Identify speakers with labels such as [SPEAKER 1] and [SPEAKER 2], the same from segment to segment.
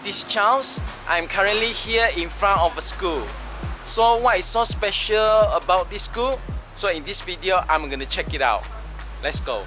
[SPEAKER 1] this chance, I'm currently here in front of a school. So what is so special about this school? So in this video, I'm gonna check it out. Let's go.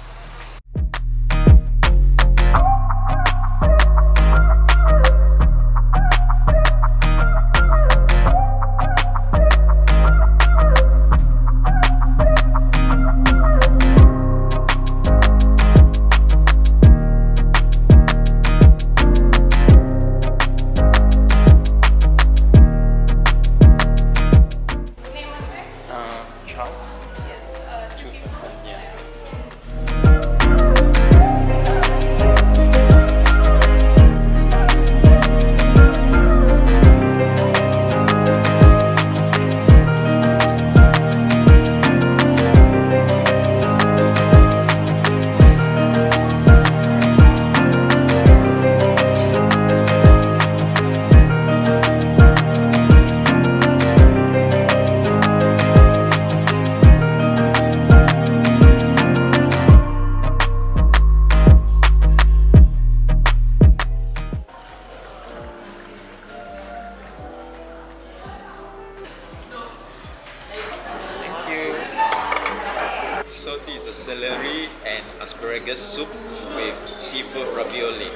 [SPEAKER 1] So this is a celery and asparagus soup with seafood ravioli.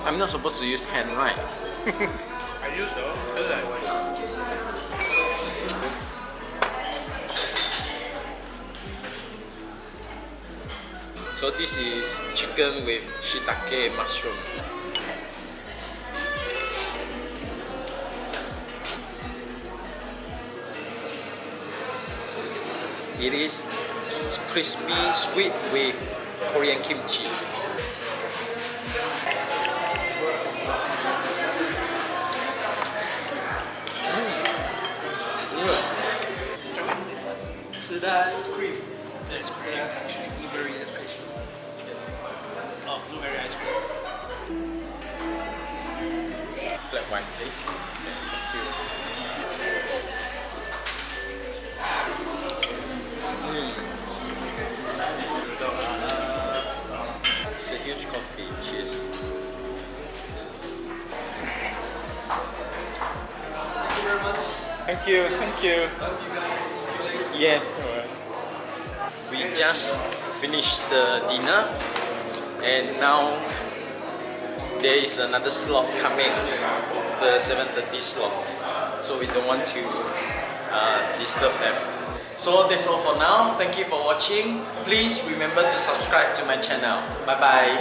[SPEAKER 1] I'm not supposed to use hand, right?
[SPEAKER 2] I use though.
[SPEAKER 1] So this is chicken with shiitake mushroom. It is crispy squid with Korean kimchi.
[SPEAKER 2] So what's this one? So that's cream. That's actually blueberry ice cream. Oh, blueberry ice cream.
[SPEAKER 1] Flat white, please. Thank you. It's a huge coffee. Cheers.
[SPEAKER 2] Thank you very much.
[SPEAKER 1] Thank you. Thank you.
[SPEAKER 2] Hope you guys enjoy.
[SPEAKER 1] Yes. We just finished the dinner, and now there is another slot coming, the 7:30 slot. So we don't want to disturb them. So that's all for now. Thank you for watching. Please remember to subscribe to my channel. Bye bye.